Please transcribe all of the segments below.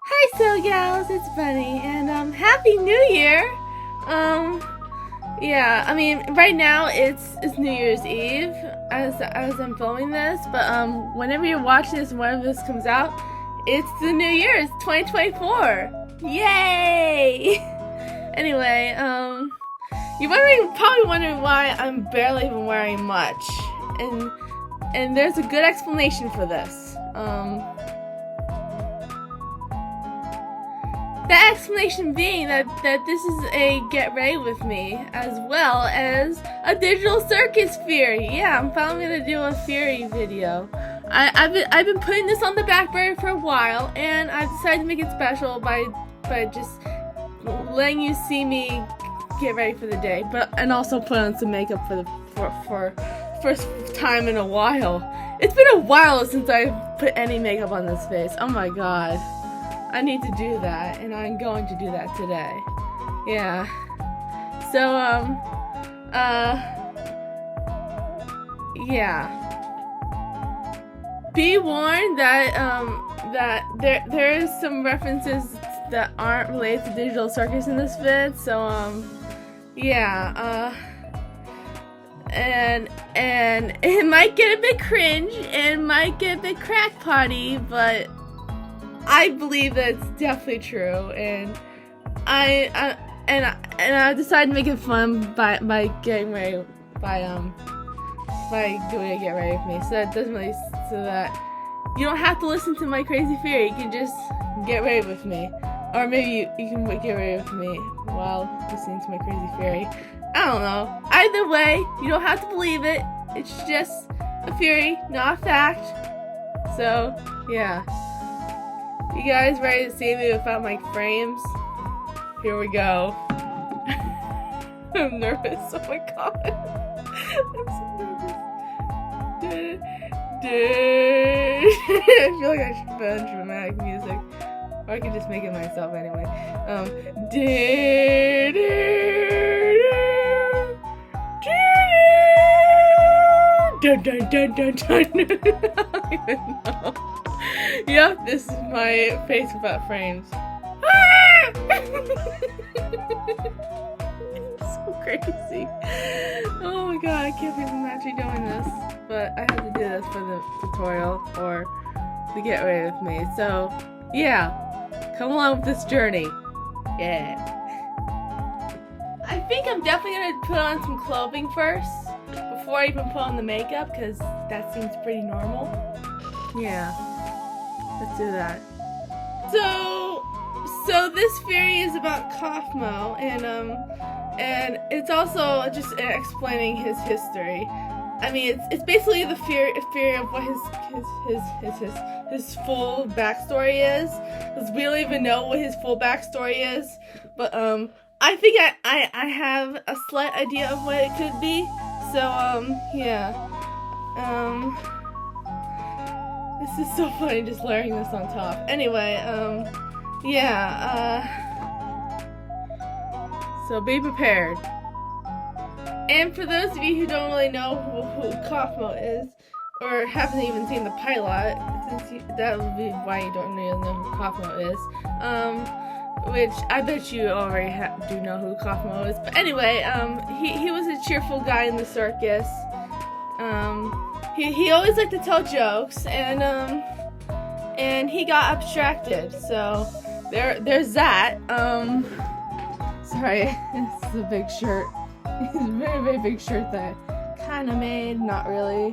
Hi, so gals, it's Bunny, and Happy New Year. Yeah, I mean, right now it's New Year's Eve as I'm filming this, but whenever you're watching this and whenever this comes out, it's the New Year. It's 2024. Yay! Anyway, you're probably wondering why I'm barely even wearing much, and there's a good explanation for this. The explanation being that this is a get ready with me as well as a digital circus Fury. Yeah, I'm finally gonna do a Fury video. I've been putting this on the back burner for a while, and I've decided to make it special by just letting you see me get ready for the day, and also put on some makeup for first time in a while. It's been a while since I've put any makeup on this face. Oh my god. I need to do that, and I'm going to do that today. Yeah. So, yeah. Be warned that, that there is some references that aren't related to Digital Circus in this vid, so, yeah, and it might get a bit cringe, and might get a bit crackpotty, but I believe that it's definitely true, and I decided to make it fun by getting ready by doing a get ready with me, so that you don't have to listen to my crazy theory. You can just get ready with me, or maybe you can get ready with me while listening to my crazy theory. I don't know. Either way, you don't have to believe it. It's just a theory, not a fact. So yeah. You guys ready to see me without my frames? Here we go. I'm nervous. Oh my god. I'm so nervous. I feel like I should put on dramatic music. Or I could just make it myself anyway. Dun dun dun dun dun. I don't even know. Yep, this is my face without frames. It's so crazy. Oh my god, I can't believe I'm actually doing this. But I have to do this for the tutorial or to get ready with me. So, yeah, come along with this journey. Yeah. I think I'm definitely going to put on some clothing first before I even put on the makeup, because that seems pretty normal. Yeah. Let's do that. So this theory is about Kaufmo, and it's also just explaining his history. I mean, it's basically the theory of what his full backstory is, because we don't even know what his full backstory is. But I think I have a slight idea of what it could be. So yeah. This is so funny, just layering this on top. Anyway, yeah, so be prepared. And for those of you who don't really know who Kaufmo is, or haven't even seen the pilot, since that would be why you don't really know who Kaufmo is, which I bet you already do know who Kaufmo is. But anyway, he was a cheerful guy in the circus. He always liked to tell jokes, and he got abstracted. So there's that. Sorry, this is a big shirt. It's a very, very big shirt that I kind of made, not really.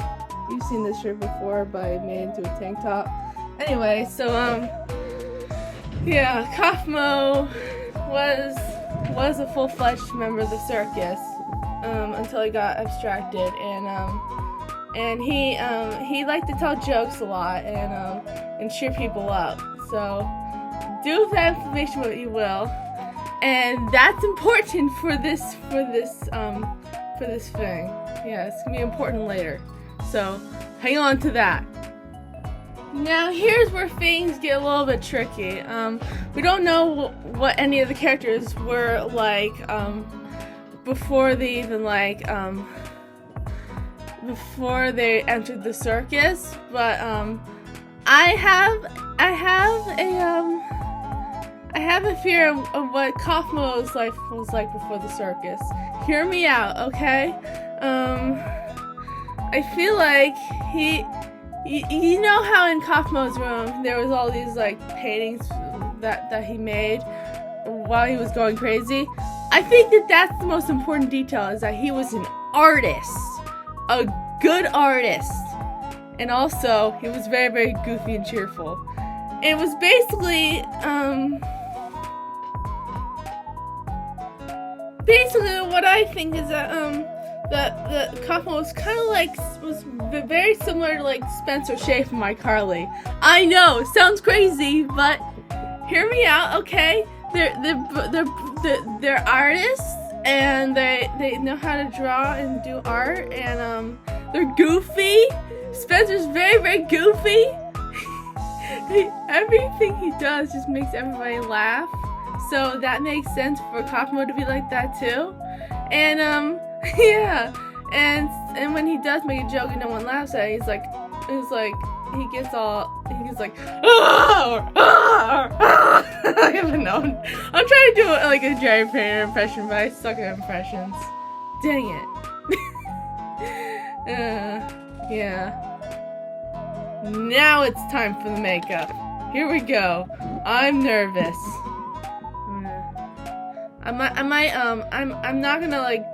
You've seen this shirt before, but I made it into a tank top. Anyway, so yeah, Kaufmo was a full-fledged member of the circus until he got abstracted, and he liked to tell jokes a lot and cheer people up. So do with that information what you will, and that's important for this thing. Yeah, it's gonna be important later. So hang on to that. Now here's where things get a little bit tricky. We don't know what any of the characters were like before they even before they entered the circus, but I have have a fear of what Kaufmo's life was like before the circus. Hear me out, okay? I feel like you know how in Kaufmo's room there was all these like paintings that he made while he was going crazy? I think that's the most important detail, is that he was an artist, a good artist, and also he was very, very goofy and cheerful. It was basically what I think is that the Kaufmo was kind of like, was very similar to like Spencer Schaefer from iCarly. I know, sounds crazy, but hear me out, okay? They're artists, and they know how to draw and do art, and they're goofy. Spencer's very, very goofy. Everything he does just makes everybody laugh, so that makes sense for Kaufmo to be like that too. And yeah, and when he does make a joke and no one laughs at it, he gets like, I haven't known. I'm trying to do like a Jerry Springer impression, but I suck at impressions. Dang it. Yeah. Now it's time for the makeup. Here we go. I'm nervous. I'm not gonna like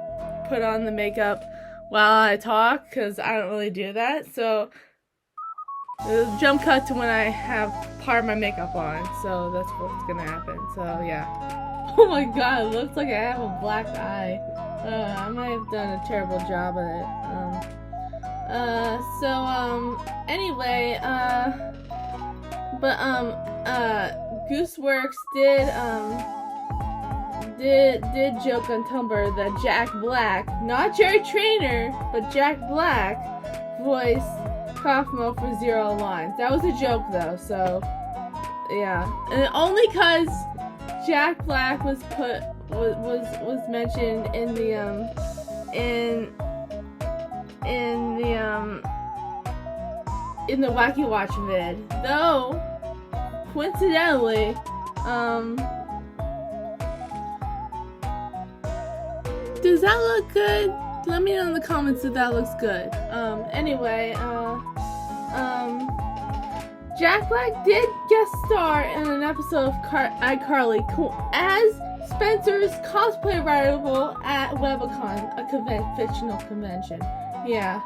put on the makeup while I talk, because I don't really do that. So it'll jump cut to when I have part of my makeup on. So that's what's gonna happen. So yeah. Oh my god, it looks like I have a black eye. I might have done a terrible job at it. Anyway, Gooseworks did joke on Tumblr that Jack Black, not Jerry Trainer, but Jack Black, voiced Kaufmo for 0 lines. That was a joke though, so yeah, and only cause Jack Black was mentioned in the Wacky Watch vid, though coincidentally, does that look good? Let me know in the comments if that looks good. Anyway, Jack Black did guest star in an episode of iCarly as Spencer's cosplay rival at WebaCon, a fictional convention. Yeah.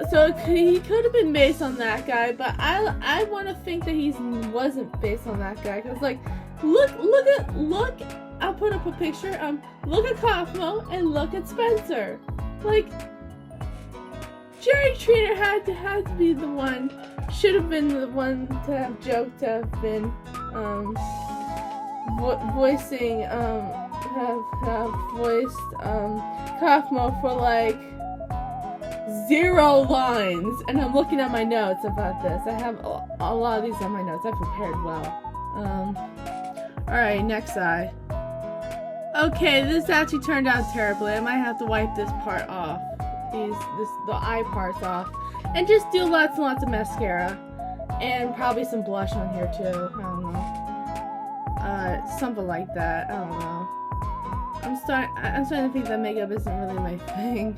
So he could have been based on that guy, but I want to think that he wasn't based on that guy, because like, look, I'll put up a picture, look at Kaufmo and look at Spencer. Like, Jerry Trainer had to be the one, should have been the one to have joked, to have been, voicing, have voiced, Kaufmo for like 0 lines. And I'm looking at my notes about this. I have a lot of these on my notes. I prepared well. Alright, next eye. Okay, this actually turned out terribly. I might have to wipe this part off. The eye parts off. And just do lots and lots of mascara. And probably some blush on here too. I don't know. Something like that. I don't know. I'm starting to think that makeup isn't really my thing.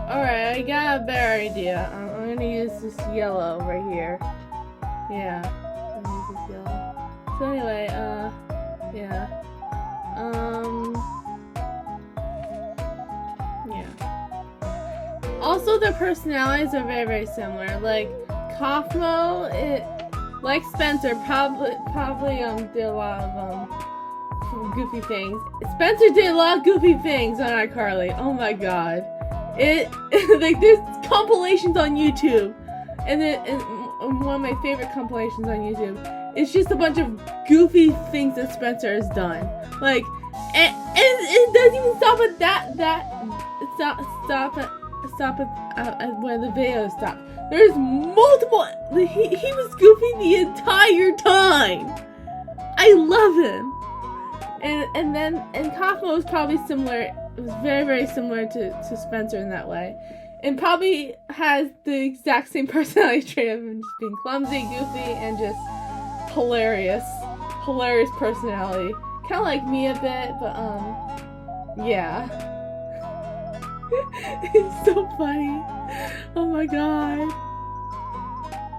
Alright, I got a better idea. I'm gonna use this yellow right here. Yeah. I'm gonna use this yellow. So anyway, yeah. Yeah. Also, their personalities are very, very similar. Like, Kaufmo, like Spencer, probably did a lot of, goofy things. Spencer did a lot of goofy things on iCarly. Oh my god. Like, there's compilations on YouTube, and one of my favorite compilations on YouTube, it's just a bunch of goofy things that Spencer has done. Like, and it doesn't even stop at stop at where the video stopped. There's multiple. He was goofy the entire time. I love him. And Kaufmo was probably similar. It was very, very similar to Spencer in that way. and probably has the exact same personality trait of him, just being clumsy, goofy, and just hilarious personality. Kind of like me a bit, but yeah. It's so funny. Oh my god.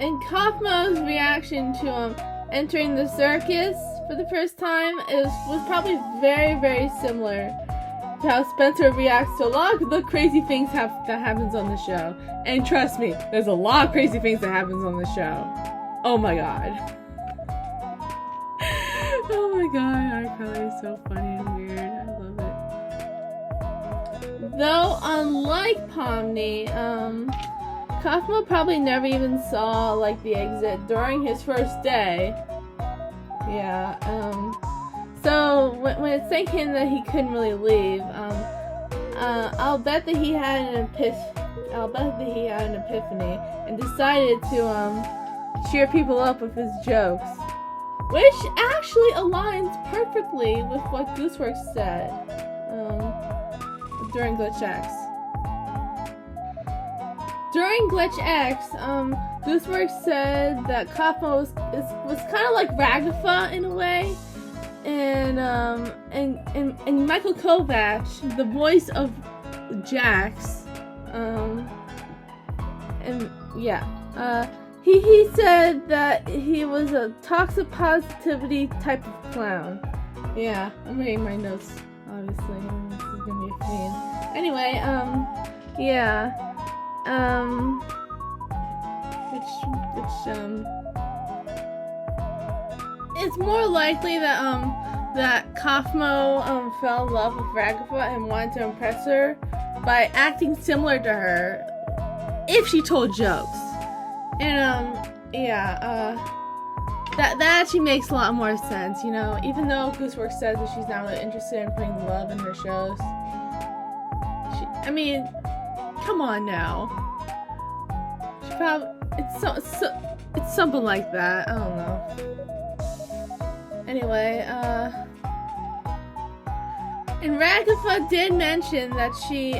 And Kaufmo's reaction to entering the circus for the first time was probably very, very similar to how Spencer reacts to a lot of the crazy things that happens on the show. And trust me, there's a lot of crazy things that happens on the show. Oh my god. Oh my god, iCarly is so funny and weird. I love it. Though, unlike Pomni, Kaufmo probably never even saw, like, the exit during his first day. Yeah, so when it sank in that he couldn't really leave, I'll bet that he had an epiphany and decided to cheer people up with his jokes, which actually aligns perfectly with what Gooseworks said during Glitch X. During Glitch X, Gooseworks said that Kaufmo was kind of like Ragafa in a way, and Michael Kovacs, the voice of Jax, and yeah, he said that he was a toxic positivity type of clown. Yeah, I'm reading my notes, obviously. This is gonna be a pain. Anyway, yeah. It's more likely that Kaufmo fell in love with Ragafa and wanted to impress her by acting similar to her if she told jokes. And that actually makes a lot more sense, you know, even though Gooseworks says that she's not really interested in putting love in her shows. I mean, come on now. She probably it's something like that. I don't know. Anyway, and Ragafa did mention that she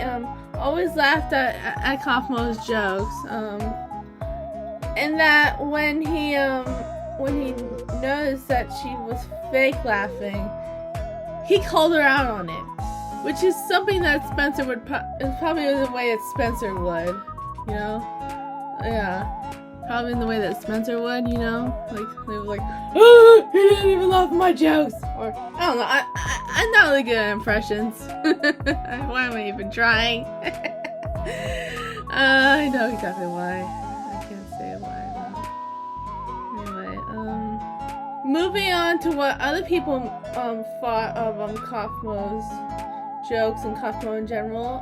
always laughed at Kaufmo's jokes. And that when he noticed that she was fake laughing, he called her out on it. Which is something that Spencer would probably the way that Spencer would, you know? Yeah. Probably in the way that Spencer would, you know? Like, they were like, oh, he didn't even laugh at my jokes! Or, I don't know, I'm not really good at impressions. Why am I even trying? I know exactly why. I can't say why, though. Anyway, moving on to what other people thought of Kaufmo's jokes and Kaufmo in general.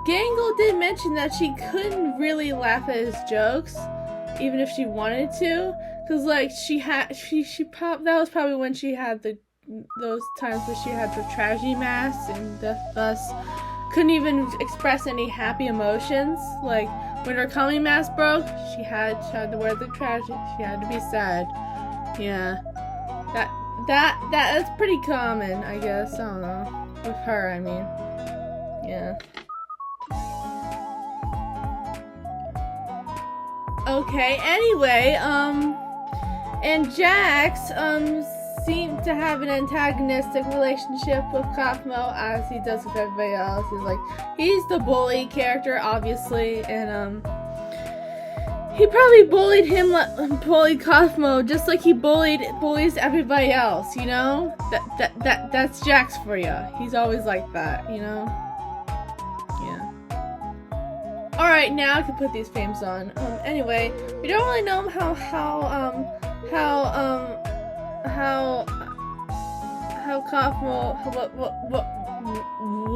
Gangle did mention that she couldn't really laugh at his jokes, even if she wanted to, because like that was probably when she had those times where she had the tragedy mask and thus couldn't even express any happy emotions. Like when her comedy mask broke, she had to wear the tragedy. She had to be sad. Yeah, that's pretty common, I guess. I don't know. With her, I mean. Yeah. Okay, anyway, and Jax, seemed to have an antagonistic relationship with Kaufmo, as he does with everybody else. He's the bully character, obviously, and, he probably bullied Kaufmo just like he bullies everybody else, you know? That's Jax for you. He's always like that, you know? Yeah. Alright, now I can put these frames on. Anyway, we don't really know how Kaufmo,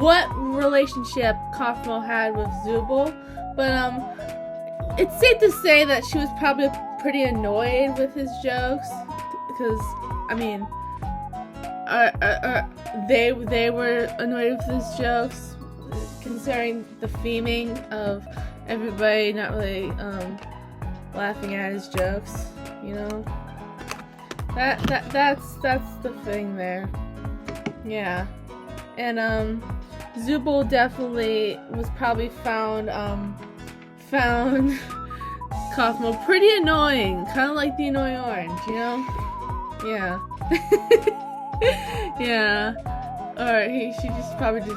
what relationship Kaufmo had with Zubul, but, it's safe to say that she was probably pretty annoyed with his jokes, because, I mean, they were annoyed with his jokes, considering the theming of everybody not really laughing at his jokes, you know. That's the thing there. Yeah. And Zubul definitely was probably found Kaufmo pretty annoying, kind of like the annoying orange, you know? Yeah. Yeah. Or she just probably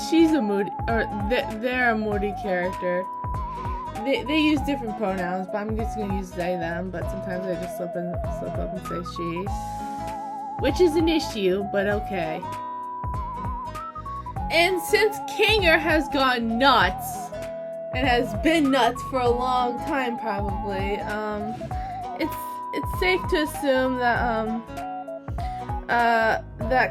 she's a moody, or they're a moody character. They use different pronouns, but I'm just gonna use they them. But sometimes I just slip up and say she, which is an issue, but okay. And since Kinger has gone nuts, and has been nuts for a long time, probably, it's safe to assume that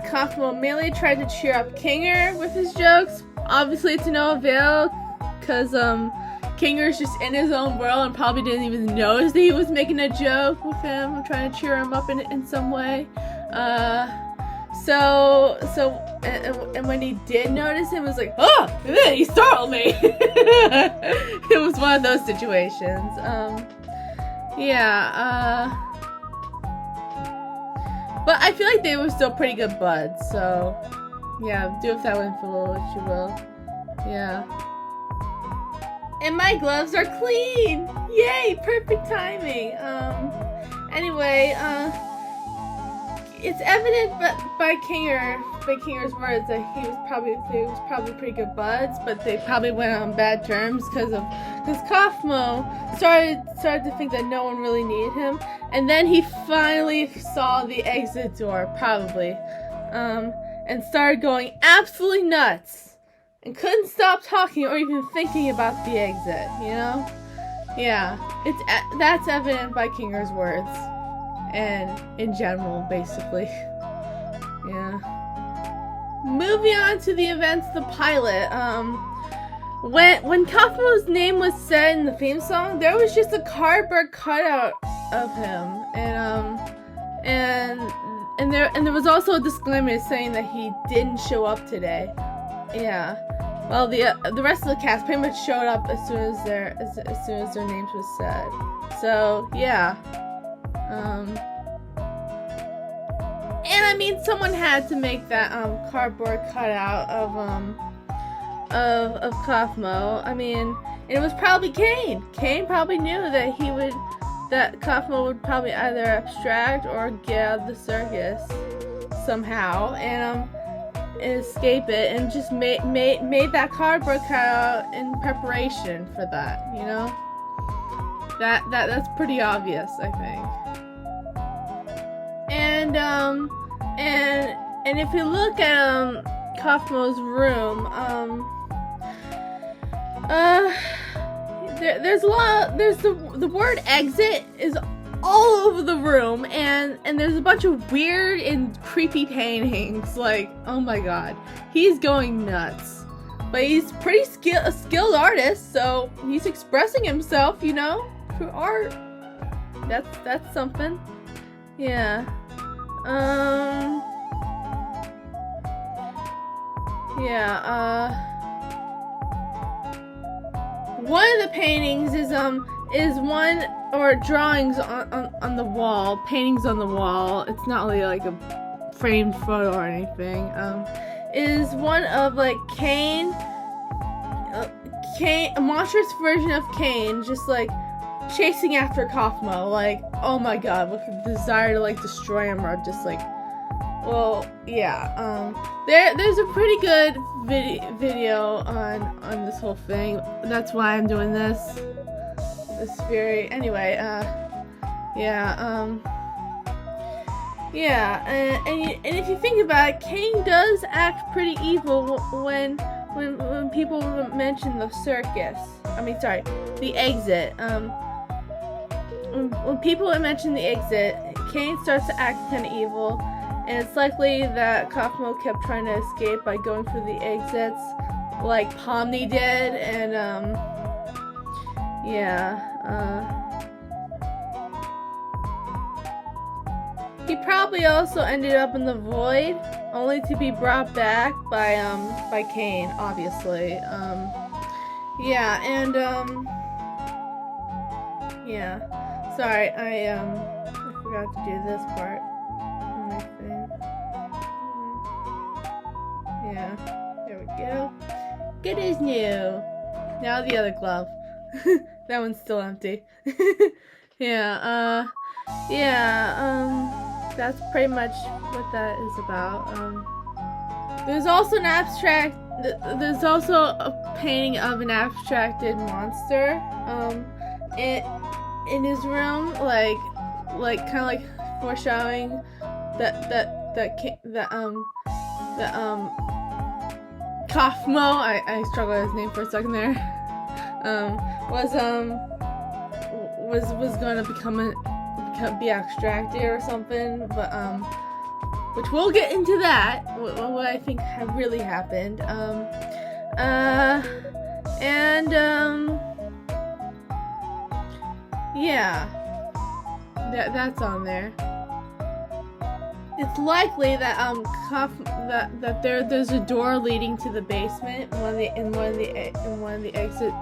Kaufmo mainly tried to cheer up Kinger with his jokes. Obviously, to no avail, because Kinger's just in his own world and probably didn't even notice that he was making a joke with him, trying to cheer him up in some way. And when he did notice him, it was like, oh, he startled me. It was one of those situations. But I feel like they were still pretty good buds, so yeah, do with that info what you will. Yeah. And my gloves are clean! Yay! Perfect timing. Anyway, it's evident by Kinger's words that they was probably pretty good buds, but they probably went on bad terms because Kaufmo started to think that no one really needed him, and then he finally saw the exit door, probably, and started going absolutely nuts. And couldn't stop talking or even thinking about the exit, you know? Yeah, that's evident by Kinger's words. And in general, basically. Yeah. Moving on to the events of the pilot, when Kaufmo's name was said in the theme song, there was just a cardboard cutout of him. And there was also a disclaimer saying that he didn't show up today. Yeah. Well, the rest of the cast pretty much showed up as soon as their names was said. So yeah. And I mean, someone had to make that cardboard cutout of Kaufmo. I mean, it was probably Kane. Kane probably knew that Kaufmo would probably either abstract or get out of the circus somehow, and escape it, and just made that cardboard cutout in preparation for that, you know? That's pretty obvious, I think. And if you look at Kaufmo's room, there's the word exit is all over the room, and there's a bunch of weird and creepy paintings. Like, oh my god, he's going nuts. But he's pretty a skilled artist, so he's expressing himself, you know, through art. That's something. Yeah. One of the paintings is one, or drawings on the wall, paintings on the wall. It's not really like a framed photo or anything. Is one of like Kane, a monstrous version of Kane, just like chasing after Kaufmo. Like, oh my god, with a desire to like destroy him, or just like, well, yeah. There's a pretty good video on this whole thing. That's why I'm doing this. This theory. Anyway, and if you think about it, Kane does act pretty evil when people mention the circus. I mean, sorry, the exit. When people mention the exit, Kane starts to act kind of evil, and it's likely that Kaufmo kept trying to escape by going through the exits, like Pomni did, and he probably also ended up in the void, only to be brought back by Kane, obviously. Sorry, I forgot to do this part. Let me see. Yeah, there we go. Good as new. Now the other glove. That one's still empty. Yeah, that's pretty much what that is about. There's also an abstract, there's also a painting of an abstracted monster, in his room, like kind of like foreshadowing Kaufmo, I struggled with his name for a second there, was going to be abstracted or something, but which we'll get into that, what I think really happened, yeah, that's on there. It's likely that that there's a door leading to the basement. One of the exit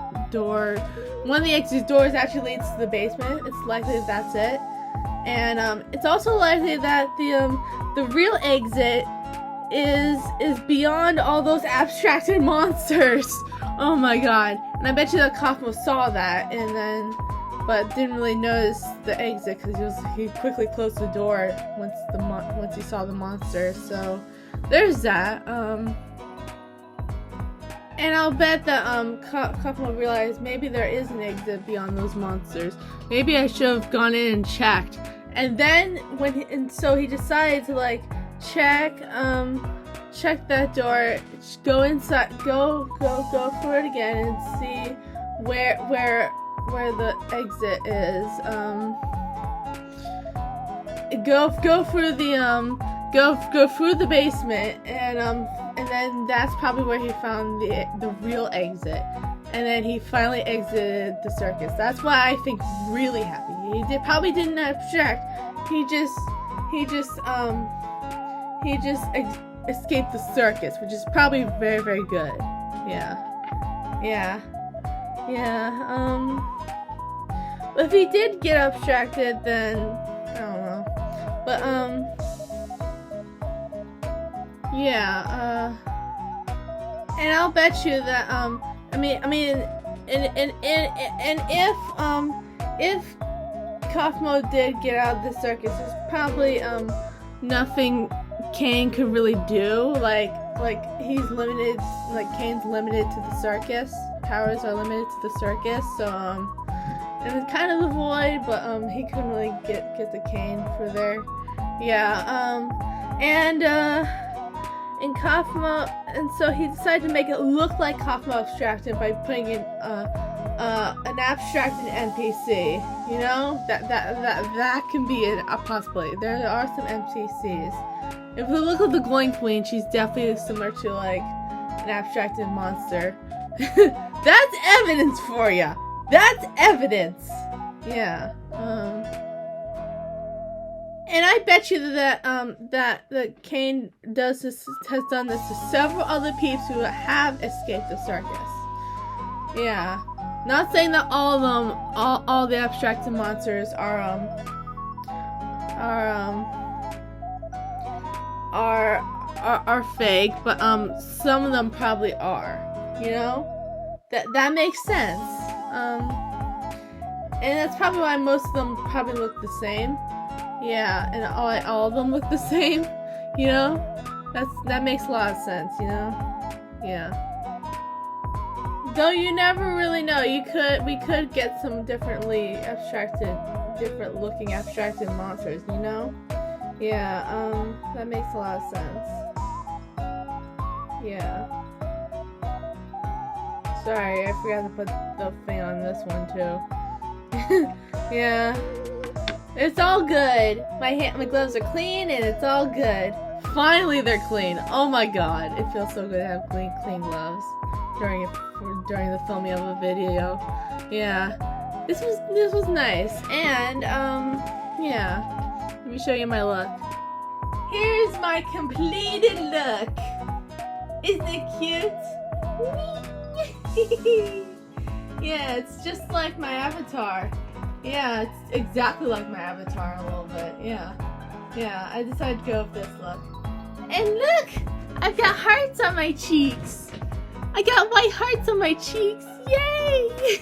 doors actually leads to the basement. It's likely that's it, and it's also likely that the real exit is beyond all those abstracted monsters. Oh my god! And I bet you that Kaufmo saw that but didn't really notice the exit because he quickly closed the door once he saw the monster. So there's that. And I'll bet that Kaufmo realized maybe there is an exit beyond those monsters. Maybe I should have gone in and checked. And then so he decided to like check that door, go inside, go for it again and see where the exit is. Go through the basement, and then that's probably where he found the real exit. And then he finally exited the circus. That's why I think really happened. He probably didn't abstract. He just escaped the circus, which is probably very, very good. Yeah. But if he did get abstracted, then I don't know. But and I'll bet you that if Kaufmo did get out of the circus, there's probably nothing Kane could really do. Like he's limited. Like Kane's limited to the circus. Powers are limited to the circus. So and it's kind of the void, but he couldn't really get the cane for there. And Kaufmo, and so he decided to make it look like Kaufmo abstracted by putting in an abstracted NPC. You know, that can be a possibility. There are some NPCs. If we look at the Glowing Queen, she's definitely similar to like an abstracted monster. That's evidence for ya. That's evidence. Yeah. And I bet you that Kane has done this to several other peeps who have escaped the circus. Yeah. Not saying that all of them, all the abstracted monsters are fake, but some of them probably are. You know, that makes sense. And that's probably why most of them probably look the same. Yeah, and all of them look the same. You know, that makes a lot of sense. You know, yeah. Though you never really know. We could get some different looking abstracted monsters. You know, yeah. That makes a lot of sense. Yeah. Sorry, I forgot to put the thing on this one too. Yeah. It's all good. My gloves are clean and it's all good. Finally they're clean. Oh my god. It feels so good to have clean gloves during the filming of a video. Yeah. This was nice. And yeah. Let me show you my look. Here's my completed look. Isn't it cute? Yeah, it's just like my avatar. Yeah, it's exactly like my avatar a little bit. Yeah, I decided to go with this look. And look! I've got hearts on my cheeks. I got white hearts on my cheeks. Yay!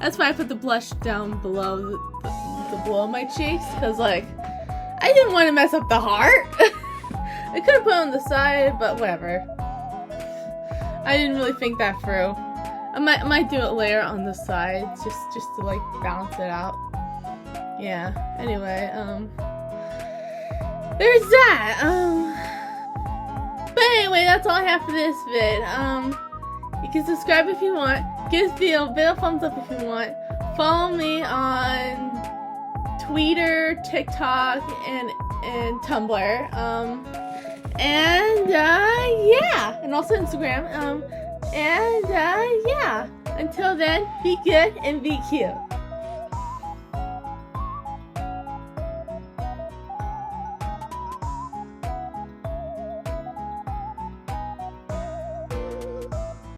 That's why I put the blush down below the below my cheeks, because like I didn't want to mess up the heart. I could have put it on the side, but whatever. I didn't really think that through. I might do it later on the side, just to like balance it out. Yeah. Anyway, there's that. But anyway, that's all I have for this vid. You can subscribe if you want. Give this video a bit of thumbs up if you want. Follow me on Twitter, TikTok, and Tumblr. Yeah, and also Instagram. Yeah. Until then, be good and be cute.